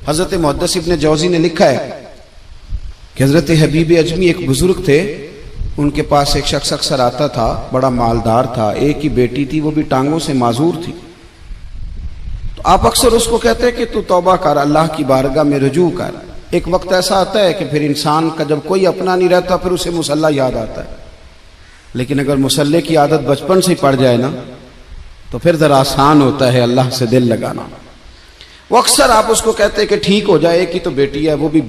हजरत मुहद्दिस इब्न जौज़ी ने लिखा है कि हजरत हबीब अजमी एक बुजुर्ग थे, उनके पास एक शख्स अक्सर आता था, बड़ा मालदार था, एक ही बेटी थी, वो भी टांगों से माजूर थी। तो आप अक्सर उसको कहते हैं कि तू तौबा कर, अल्लाह की बारगाह में रुजू कर। एक वक्त ऐसा आता है कि फिर इंसान का जब कोई अपना नहीं रहता फिर उसे मुसल्ला याद आता है, लेकिन अगर मुसल्ले की आदत बचपन से पड़ जाए ना तो फिर जरा आसान होता है अल्लाह से दिल लगाना। वो अक्सर आप उसको कहते हैं कि ठीक हो जाए, एक ही तो बेटी है, वो भी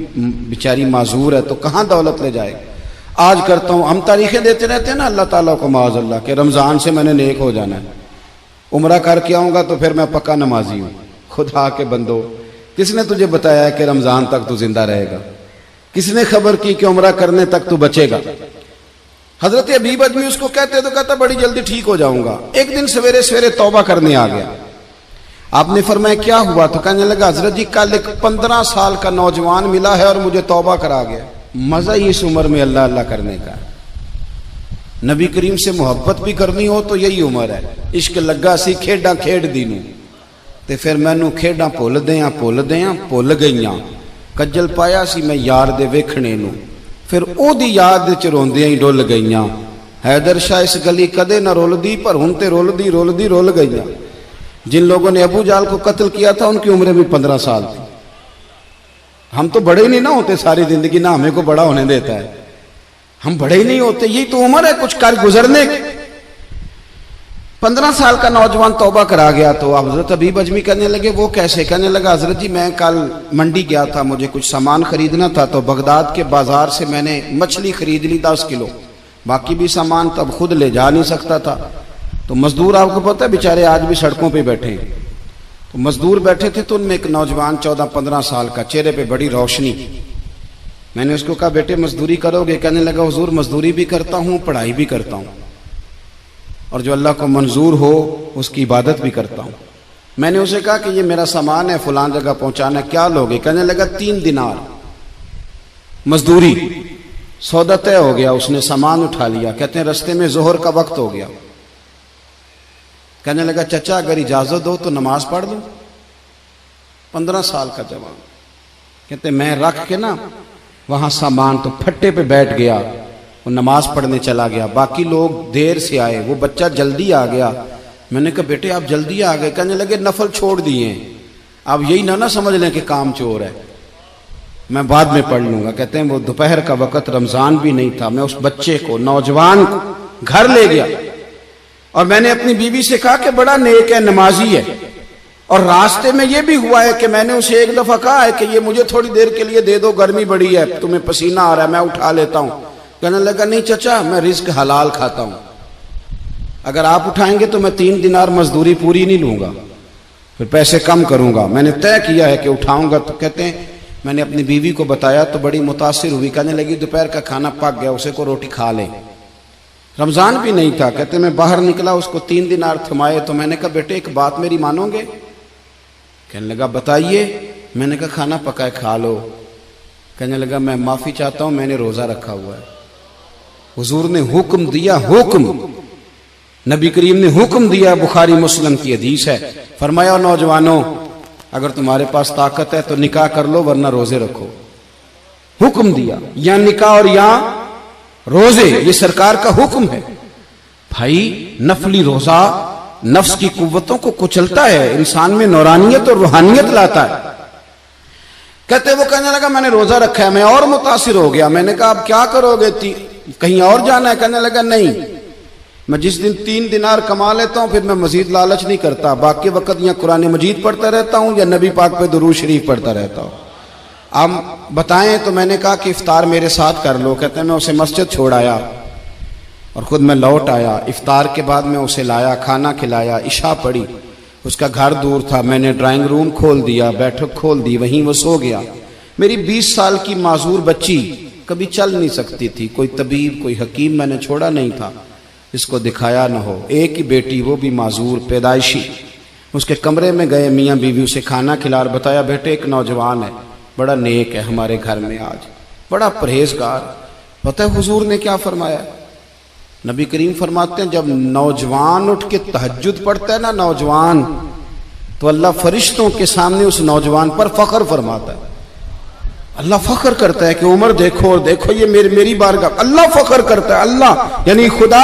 बेचारी माजूर है, तो कहाँ दौलत ले जाएगी। आज करता हूँ, हम तारीखें देते रहते हैं ना अल्लाह ताला को माज़अल्लाह के रमज़ान से मैंने नेक हो जाना है, उम्रा करके आऊँगा तो फिर मैं पक्का नमाजी हूँ। खुदा के बंदो, किसने तुझे बताया कि रमज़ान तक तू जिंदा रहेगा? किसने खबर की कि उम्रा करने तक तू बचेगा? हजरत हबीब अजमी उसको कहते तो कहता बड़ी जल्दी ठीक हो जाऊंगा। एक दिन सवेरे सवेरे तौबा करने आ गया। आपने फरमाया क्या हुआ? तो कहने लगा हजरत जी कल एक 15 साल का नौजवान मिला है और मुझे तौबा करा गया। मजा ही इस उम्र में अल्लाह अल्लाह करने का। नबी करीम से मोहब्बत भी करनी हो तो यही उम्र है। इश्क लगा सी खेडा खेड दी नूं ते फिर मैनू खेडा भुल गईयां। कज्जल पाया सी मैं यार दे वेखणे नूं, फिर ओदी याद च रोंदियां ही डुल गईयां। हैदर शाह इस गली कदे न रुलदी, पर हुण ते रुलदी रुल गईयां। जिन लोगों ने अबू जाल को कत्ल किया था उनकी उम्र भी 15 साल थी। हम तो बड़े ही नहीं ना होते सारी जिंदगी, ना हमें को बड़ा होने देता है, हम बड़े ही नहीं होते। यही तो उम्र है कुछ कर गुजरने। 15 साल का नौजवान तौबा करा गया। तो हजरत हबीब अजमी कहने लगे वो कैसे? कहने लगा हजरत जी मैं कल मंडी गया था, मुझे कुछ सामान खरीदना था, तो बगदाद के बाजार से मैंने मछली खरीद ली 10 किलो, बाकी भी सामान तब खुद ले जा नहीं सकता था। तो मजदूर आपको पता है बेचारे आज भी सड़कों पे बैठे हैं। तो मजदूर बैठे थे तो उनमें एक नौजवान 14-15 साल का, चेहरे पे बड़ी रोशनी। मैंने उसको कहा बेटे मजदूरी करोगे? कहने लगा हुजूर मजदूरी भी करता हूँ, पढ़ाई भी करता हूँ, और जो अल्लाह को मंजूर हो उसकी इबादत भी करता हूँ। मैंने उसे कहा कि ये मेरा सामान है, फलां जगह पहुंचाना, क्या लोगे? कहने लगा 3 दिनार मजदूरी। सौदा तय हो गया, उसने सामान उठा लिया। कहते हैं रस्ते में जोहर का वक्त हो गया। कहने लगा चचा अगर इजाजत दो तो नमाज पढ़ लूं। 15 साल का जवान। कहते मैं रख के ना वहां सामान तो फट्टे पे बैठ गया, वो नमाज पढ़ने चला गया। बाकी लोग देर से आए, वो बच्चा जल्दी आ गया। मैंने कहा बेटे आप जल्दी आ गए? कहने लगे नफल छोड़ दिए, आप यही ना समझ लें कि काम चोर है, मैं बाद में पढ़ लूंगा। कहते हैं वो दोपहर का वक्त, रमजान भी नहीं था, मैं उस बच्चे को, नौजवान को घर ले गया और मैंने अपनी बीवी से कहा कि बड़ा नेक है, नमाजी है। और रास्ते में यह भी हुआ है कि मैंने उसे एक दफा कहा है कि ये मुझे थोड़ी देर के लिए दे दो, गर्मी बड़ी है, तुम्हें पसीना आ रहा है, मैं उठा लेता हूं। कहने लगा नहीं चचा मैं रिस्क हलाल खाता हूं, अगर आप उठाएंगे तो मैं 3 दिनार मजदूरी पूरी नहीं लूंगा, फिर पैसे कम करूंगा। मैंने तय किया है कि उठाऊंगा। तो कहते हैं मैंने अपनी बीवी को बताया तो बड़ी मुतासिर हुई। कहने लगी दोपहर का खाना पक गया, उसे को रोटी खा ले। रमजान भी नहीं था। कहते मैं बाहर निकला, उसको 3 दिनार थमाए। तो मैंने कहा बेटे एक बात मेरी मानोगे? कहने लगा बताइए। मैंने कहा खाना पका है खा लो। कहने लगा मैं माफी चाहता हूं, मैंने रोजा रखा हुआ है। हुजूर ने हुक्म दिया, हुक्म, नबी करीम ने हुक्म दिया, बुखारी मुस्लिम की हदीस है। फरमाया नौजवानों अगर तुम्हारे पास ताकत है तो निकाह कर लो, वरना रोजे रखो। हुक्म दिया, या निकाह और या रोजे, ये सरकार का हुक्म है। भाई नफली रोजा नफ्स की कुव्वतों को कुचलता है, इंसान में नौरानियत और रूहानियत लाता है। कहते वो कहने लगा मैंने रोजा रखा है। मैं और मुतासिर हो गया। मैंने कहा आप क्या करोगे, कहीं और जाना है? कहने लगा नहीं, मैं जिस दिन 3 दिनार कमा लेता हूं फिर मैं मजीद लालच नहीं करता, बाकी वक्त या कुरान मजीद पढ़ता रहता हूं या नबी पाक पे दुरूद शरीफ पढ़ता रहता हूं। आप बताएं। तो मैंने कहा कि इफ्तार मेरे साथ कर लो। कहते हैं मैं उसे मस्जिद छोड़ आया और खुद मैं लौट आया। इफ्तार के बाद मैं उसे लाया, खाना खिलाया, इशा पढ़ी। उसका घर दूर था, मैंने ड्राइंग रूम खोल दिया, बैठक खोल दी, वहीं वो सो गया। मेरी 20 साल की माजूर बच्ची कभी चल नहीं सकती थी, कोई तबीब कोई हकीम मैंने छोड़ा नहीं था, इसको दिखाया न हो। एक ही बेटी, वो भी माजूर पैदाइशी। उसके कमरे में गए, मियाँ बीवी उसे खाना खिला, बताया बेटे एक नौजवान है, बड़ा नेक है हमारे घर में, आज बड़ा परहेजगार। पता है हुजूर ने क्या फरमाया? नबी करीम फरमाते हैं जब नौजवान उठ के तहज्जुद पढ़ता है ना नौजवान, तो अल्लाह फरिश्तों के सामने उस नौजवान पर फख्र फरमाता है। अल्लाह फख्र करता है कि उमर देखो और देखो ये मेरी बारगाह। अल्लाह फख्र करता है, अल्लाह यानी खुदा